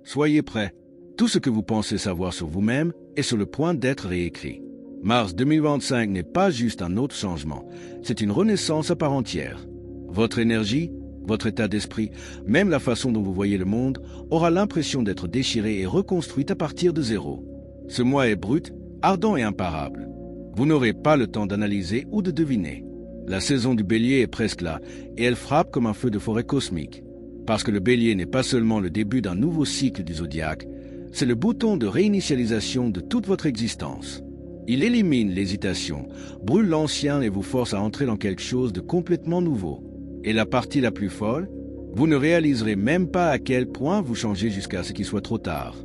Soyez prêts. Tout ce que vous pensez savoir sur vous-même est sur le point d'être réécrit. Mars 2025 n'est pas juste un autre changement, c'est une renaissance à part entière. Votre énergie, votre état d'esprit, même la façon dont vous voyez le monde, aura l'impression d'être déchirée et reconstruite à partir de zéro. Ce mois est brut, ardent et imparable. Vous n'aurez pas le temps d'analyser ou de deviner. La saison du Bélier est presque là, et elle frappe comme un feu de forêt cosmique. Parce que le Bélier n'est pas seulement le début d'un nouveau cycle du zodiaque, c'est le bouton de réinitialisation de toute votre existence. Il élimine l'hésitation, brûle l'ancien et vous force à entrer dans quelque chose de complètement nouveau. Et la partie la plus folle, vous ne réaliserez même pas à quel point vous changez jusqu'à ce qu'il soit trop tard.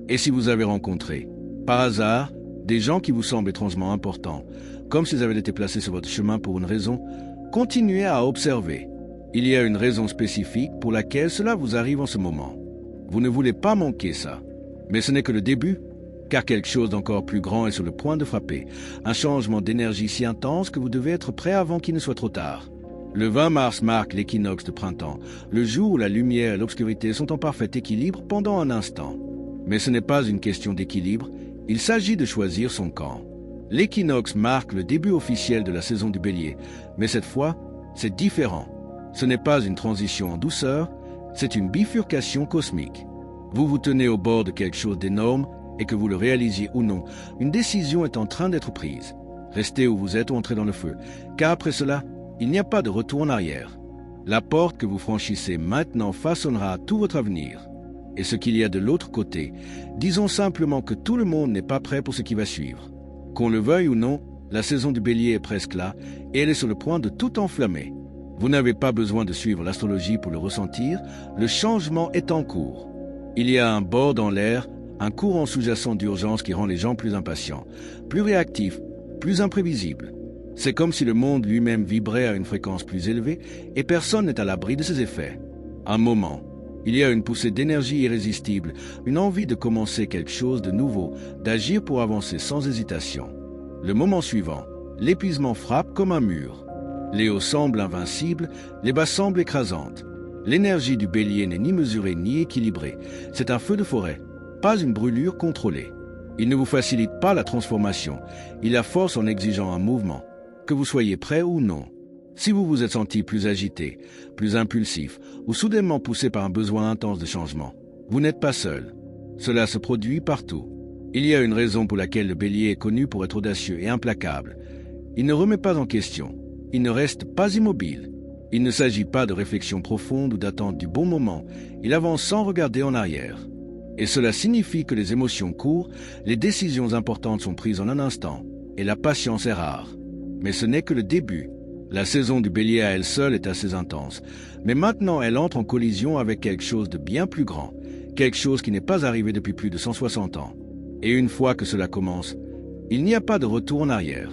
Et si vous avez rencontré, par hasard, des gens qui vous semblent étrangement importants, comme s'ils avaient été placés sur votre chemin pour une raison, continuez à observer. Il y a une raison spécifique pour laquelle cela vous arrive en ce moment. Vous ne voulez pas manquer ça. Mais ce n'est que le début, car quelque chose d'encore plus grand est sur le point de frapper, un changement d'énergie si intense que vous devez être prêt avant qu'il ne soit trop tard. Le 20 mars marque l'équinoxe de printemps, le jour où la lumière et l'obscurité sont en parfait équilibre pendant un instant. Mais ce n'est pas une question d'équilibre, il s'agit de choisir son camp. L'équinoxe marque le début officiel de la saison du Bélier, mais cette fois, c'est différent. Ce n'est pas une transition en douceur, c'est une bifurcation cosmique. Vous vous tenez au bord de quelque chose d'énorme, et que vous le réalisiez ou non, une décision est en train d'être prise. Restez où vous êtes ou entrez dans le feu, car après cela, il n'y a pas de retour en arrière. La porte que vous franchissez maintenant façonnera tout votre avenir. Et ce qu'il y a de l'autre côté, disons simplement que tout le monde n'est pas prêt pour ce qui va suivre. Qu'on le veuille ou non, la saison du Bélier est presque là, et elle est sur le point de tout enflammer. Vous n'avez pas besoin de suivre l'astrologie pour le ressentir, le changement est en cours. Il y a un bord dans l'air, un courant sous-jacent d'urgence qui rend les gens plus impatients, plus réactifs, plus imprévisibles. C'est comme si le monde lui-même vibrait à une fréquence plus élevée et personne n'est à l'abri de ses effets. Un moment, il y a une poussée d'énergie irrésistible, une envie de commencer quelque chose de nouveau, d'agir pour avancer sans hésitation. Le moment suivant, l'épuisement frappe comme un mur. Les hauts semblent invincibles, les bas semblent écrasantes. L'énergie du Bélier n'est ni mesurée ni équilibrée. C'est un feu de forêt, pas une brûlure contrôlée. Il ne vous facilite pas la transformation, il la force en exigeant un mouvement, que vous soyez prêt ou non. Si vous vous êtes senti plus agité, plus impulsif ou soudainement poussé par un besoin intense de changement, vous n'êtes pas seul. Cela se produit partout. Il y a une raison pour laquelle le Bélier est connu pour être audacieux et implacable. Il ne remet pas en question, il ne reste pas immobile. Il ne s'agit pas de réflexion profonde ou d'attente du bon moment, il avance sans regarder en arrière. Et cela signifie que les émotions courent, les décisions importantes sont prises en un instant, et la patience est rare. Mais ce n'est que le début. La saison du Bélier à elle seule est assez intense, mais maintenant elle entre en collision avec quelque chose de bien plus grand, quelque chose qui n'est pas arrivé depuis plus de 160 ans. Et une fois que cela commence, il n'y a pas de retour en arrière.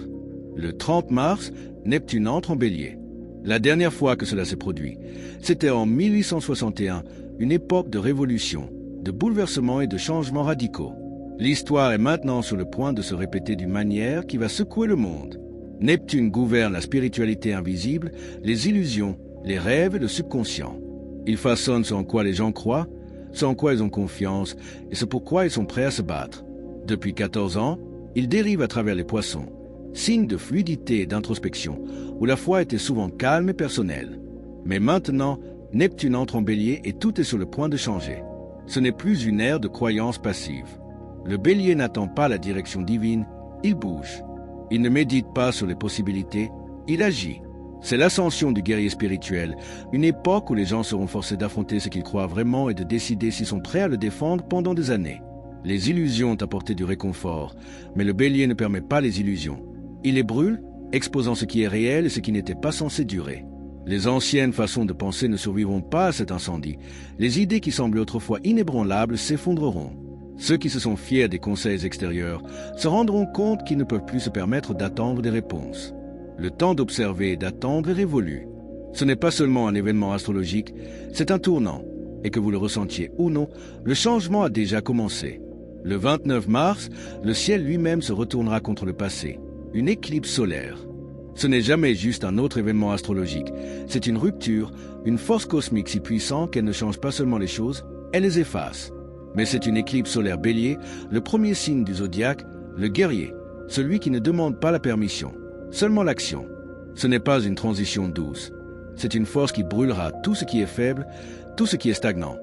Le 30 mars, Neptune entre en Bélier. La dernière fois que cela s'est produit, c'était en 1861, une époque de révolution, de bouleversements et de changements radicaux. L'histoire est maintenant sur le point de se répéter d'une manière qui va secouer le monde. Neptune gouverne la spiritualité invisible, les illusions, les rêves et le subconscient. Il façonne ce en quoi les gens croient, ce en quoi ils ont confiance et ce pourquoi ils sont prêts à se battre. Depuis 14 ans, il dérive à travers les poissons, signe de fluidité et d'introspection, où la foi était souvent calme et personnelle. Mais maintenant, Neptune entre en Bélier et tout est sur le point de changer. Ce n'est plus une ère de croyance passive. Le Bélier n'attend pas la direction divine, il bouge. Il ne médite pas sur les possibilités, il agit. C'est l'ascension du guerrier spirituel, une époque où les gens seront forcés d'affronter ce qu'ils croient vraiment et de décider s'ils sont prêts à le défendre pendant des années. Les illusions ont apporté du réconfort, mais le Bélier ne permet pas les illusions. Il les brûle, exposant ce qui est réel et ce qui n'était pas censé durer. Les anciennes façons de penser ne survivront pas à cet incendie. Les idées qui semblaient autrefois inébranlables s'effondreront. Ceux qui se sont fiers des conseils extérieurs se rendront compte qu'ils ne peuvent plus se permettre d'attendre des réponses. Le temps d'observer et d'attendre est révolu. Ce n'est pas seulement un événement astrologique, c'est un tournant. Et que vous le ressentiez ou non, le changement a déjà commencé. Le 29 mars, le ciel lui-même se retournera contre le passé. Une éclipse solaire. Ce n'est jamais juste un autre événement astrologique. C'est une rupture, une force cosmique si puissante qu'elle ne change pas seulement les choses, elle les efface. Mais c'est une éclipse solaire Bélier, le premier signe du zodiaque, le guerrier, celui qui ne demande pas la permission, seulement l'action. Ce n'est pas une transition douce. C'est une force qui brûlera tout ce qui est faible, tout ce qui est stagnant,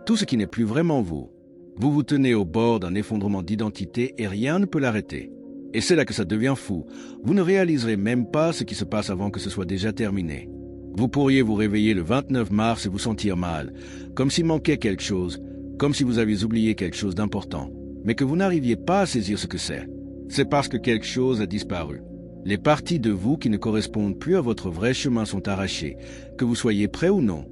tout ce qui n'est plus vraiment vous. Vous vous tenez au bord d'un effondrement d'identité et rien ne peut l'arrêter. Et c'est là que ça devient fou. Vous ne réaliserez même pas ce qui se passe avant que ce soit déjà terminé. Vous pourriez vous réveiller le 29 mars et vous sentir mal, comme s'il manquait quelque chose, comme si vous aviez oublié quelque chose d'important, mais que vous n'arriviez pas à saisir ce que c'est. C'est parce que quelque chose a disparu. Les parties de vous qui ne correspondent plus à votre vrai chemin sont arrachées, que vous soyez prêt ou non.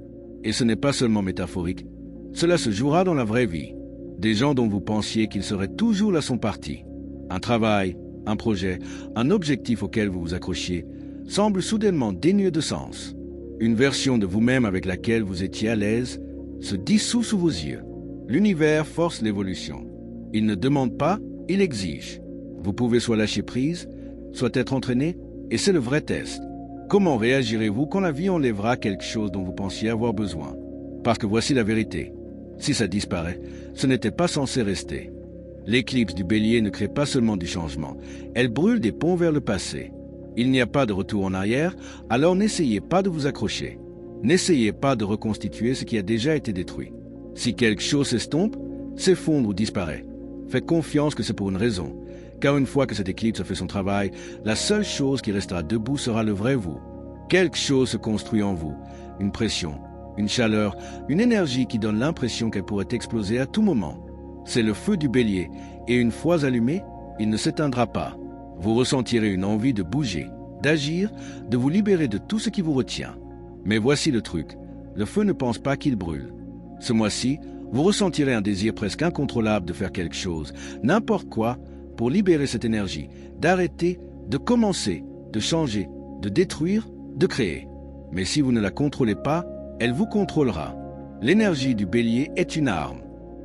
Et ce n'est pas seulement métaphorique. Cela se jouera dans la vraie vie. Des gens dont vous pensiez qu'ils seraient toujours là sont partis. Un travail, un projet, un objectif auquel vous vous accrochiez, semble soudainement dénué de sens. Une version de vous-même avec laquelle vous étiez à l'aise se dissout sous vos yeux. L'univers force l'évolution. Il ne demande pas, il exige. Vous pouvez soit lâcher prise, soit être entraîné, et c'est le vrai test. Comment réagirez-vous quand la vie enlèvera quelque chose dont vous pensiez avoir besoin? Parce que voici la vérité. Si ça disparaît, ce n'était pas censé rester. L'éclipse du Bélier ne crée pas seulement du changement, elle brûle des ponts vers le passé. Il n'y a pas de retour en arrière, alors n'essayez pas de vous accrocher. N'essayez pas de reconstituer ce qui a déjà été détruit. Si quelque chose s'estompe, s'effondre ou disparaît, faites confiance que c'est pour une raison, car une fois que cette éclipse a fait son travail, la seule chose qui restera debout sera le vrai vous. Quelque chose se construit en vous, une pression, une chaleur, une énergie qui donne l'impression qu'elle pourrait exploser à tout moment. C'est le feu du Bélier, et une fois allumé, il ne s'éteindra pas. Vous ressentirez une envie de bouger, d'agir, de vous libérer de tout ce qui vous retient. Mais voici le truc, le feu ne pense pas qu'il brûle. Ce mois-ci, vous ressentirez un désir presque incontrôlable de faire quelque chose, n'importe quoi, pour libérer cette énergie, d'arrêter, de commencer, de changer, de détruire, de créer. Mais si vous ne la contrôlez pas, elle vous contrôlera. L'énergie du Bélier est une arme.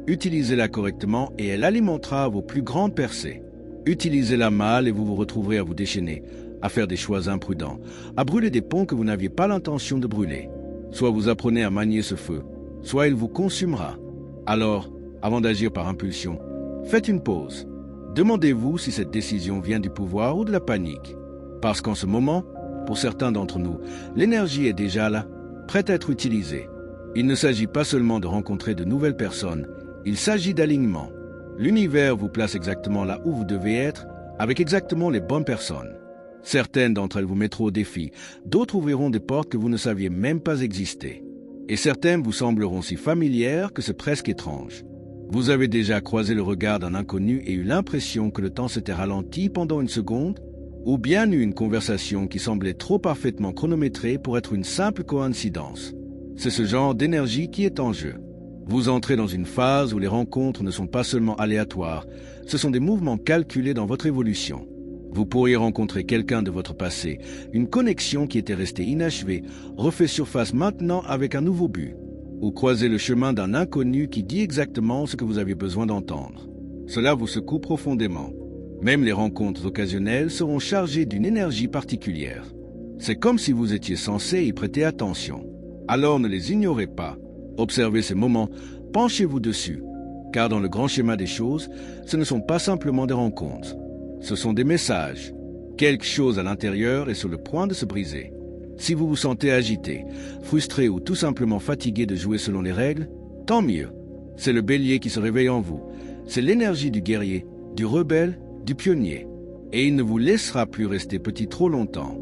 Utilisez-la correctement et elle alimentera vos plus grandes percées. Utilisez-la mal et vous vous retrouverez à vous déchaîner, à faire des choix imprudents, à brûler des ponts que vous n'aviez pas l'intention de brûler. Soit vous apprenez à manier ce feu, soit il vous consumera. Alors, avant d'agir par impulsion, faites une pause. Demandez-vous si cette décision vient du pouvoir ou de la panique. Parce qu'en ce moment, pour certains d'entre nous, l'énergie est déjà là, prête à être utilisée. Il ne s'agit pas seulement de rencontrer de nouvelles personnes, il s'agit d'alignement. L'univers vous place exactement là où vous devez être, avec exactement les bonnes personnes. Certaines d'entre elles vous mettront au défi, d'autres ouvriront des portes que vous ne saviez même pas exister. Et certaines vous sembleront si familières que c'est presque étrange. Vous avez déjà croisé le regard d'un inconnu et eu l'impression que le temps s'était ralenti pendant une seconde, ou bien eu une conversation qui semblait trop parfaitement chronométrée pour être une simple coïncidence. C'est ce genre d'énergie qui est en jeu. Vous entrez dans une phase où les rencontres ne sont pas seulement aléatoires, ce sont des mouvements calculés dans votre évolution. Vous pourriez rencontrer quelqu'un de votre passé, une connexion qui était restée inachevée, refait surface maintenant avec un nouveau but, ou croiser le chemin d'un inconnu qui dit exactement ce que vous avez besoin d'entendre. Cela vous secoue profondément. Même les rencontres occasionnelles seront chargées d'une énergie particulière. C'est comme si vous étiez censé y prêter attention. Alors ne les ignorez pas. Observez ces moments, penchez-vous dessus, car dans le grand schéma des choses, ce ne sont pas simplement des rencontres. Ce sont des messages. Quelque chose à l'intérieur est sur le point de se briser. Si vous vous sentez agité, frustré ou tout simplement fatigué de jouer selon les règles, tant mieux. C'est le Bélier qui se réveille en vous. C'est l'énergie du guerrier, du rebelle, du pionnier. Et il ne vous laissera plus rester petit trop longtemps.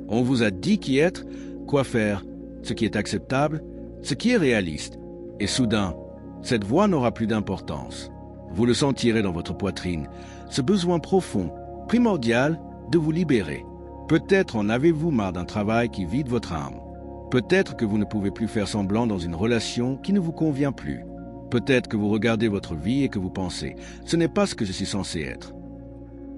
On vous a dit qui être, quoi faire, ce qui est acceptable, ce qui est réaliste. Et soudain, cette voix n'aura plus d'importance. Vous le sentirez dans votre poitrine, ce besoin profond, primordial, de vous libérer. Peut-être en avez-vous marre d'un travail qui vide votre âme. Peut-être que vous ne pouvez plus faire semblant dans une relation qui ne vous convient plus. Peut-être que vous regardez votre vie et que vous pensez « ce n'est pas ce que je suis censé être ».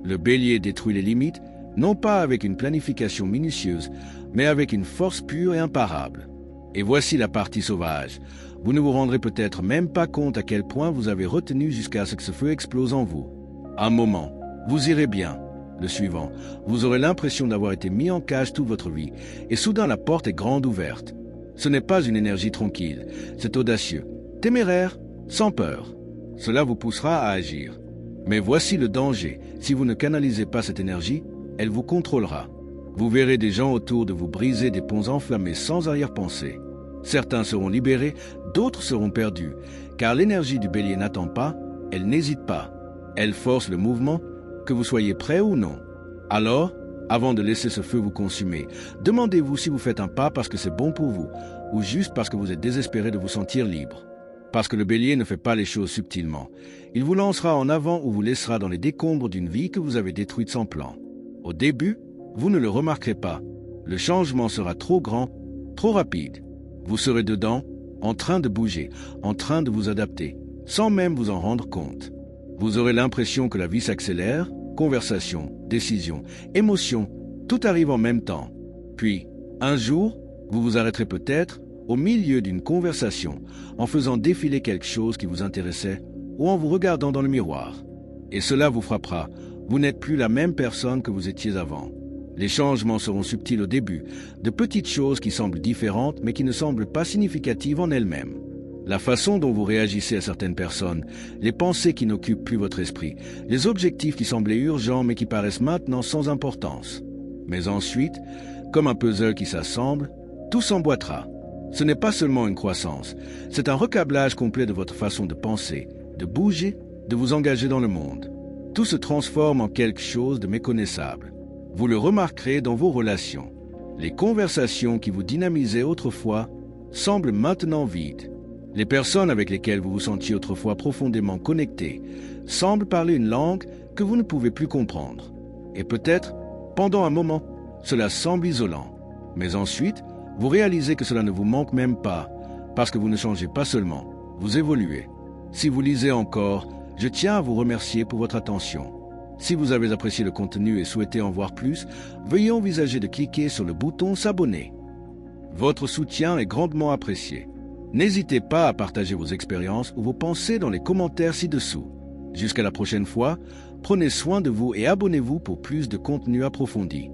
Le Bélier détruit les limites, non pas avec une planification minutieuse, mais avec une force pure et imparable. Et voici la partie sauvage. Vous ne vous rendrez peut-être même pas compte à quel point vous avez retenu jusqu'à ce que ce feu explose en vous. Un moment, vous irez bien. Le suivant, vous aurez l'impression d'avoir été mis en cage toute votre vie, et soudain la porte est grande ouverte. Ce n'est pas une énergie tranquille, c'est audacieux, téméraire, sans peur. Cela vous poussera à agir. Mais voici le danger. Si vous ne canalisez pas cette énergie, elle vous contrôlera. Vous verrez des gens autour de vous briser des ponts enflammés sans arrière-pensée. Certains seront libérés, d'autres seront perdus, car l'énergie du bélier n'attend pas, elle n'hésite pas. Elle force le mouvement, que vous soyez prêt ou non. Alors, avant de laisser ce feu vous consumer, demandez-vous si vous faites un pas parce que c'est bon pour vous, ou juste parce que vous êtes désespéré de vous sentir libre. Parce que le bélier ne fait pas les choses subtilement. Il vous lancera en avant ou vous laissera dans les décombres d'une vie que vous avez détruite sans plan. Au début, vous ne le remarquerez pas. Le changement sera trop grand, trop rapide. Vous serez dedans, en train de bouger, en train de vous adapter, sans même vous en rendre compte. Vous aurez l'impression que la vie s'accélère, conversation, décision, émotion, tout arrive en même temps. Puis, un jour, vous vous arrêterez peut-être au milieu d'une conversation, en faisant défiler quelque chose qui vous intéressait ou en vous regardant dans le miroir. Et cela vous frappera. Vous n'êtes plus la même personne que vous étiez avant. Les changements seront subtils au début, de petites choses qui semblent différentes mais qui ne semblent pas significatives en elles-mêmes. La façon dont vous réagissez à certaines personnes, les pensées qui n'occupent plus votre esprit, les objectifs qui semblaient urgents mais qui paraissent maintenant sans importance. Mais ensuite, comme un puzzle qui s'assemble, tout s'emboîtera. Ce n'est pas seulement une croissance, c'est un recablage complet de votre façon de penser, de bouger, de vous engager dans le monde. Tout se transforme en quelque chose de méconnaissable. Vous le remarquerez dans vos relations. Les conversations qui vous dynamisaient autrefois semblent maintenant vides. Les personnes avec lesquelles vous vous sentiez autrefois profondément connectés semblent parler une langue que vous ne pouvez plus comprendre. Et peut-être, pendant un moment, cela semble isolant. Mais ensuite, vous réalisez que cela ne vous manque même pas, parce que vous ne changez pas seulement, vous évoluez. Si vous lisez encore, je tiens à vous remercier pour votre attention. Si vous avez apprécié le contenu et souhaitez en voir plus, veuillez envisager de cliquer sur le bouton s'abonner. Votre soutien est grandement apprécié. N'hésitez pas à partager vos expériences ou vos pensées dans les commentaires ci-dessous. Jusqu'à la prochaine fois, prenez soin de vous et abonnez-vous pour plus de contenu approfondi.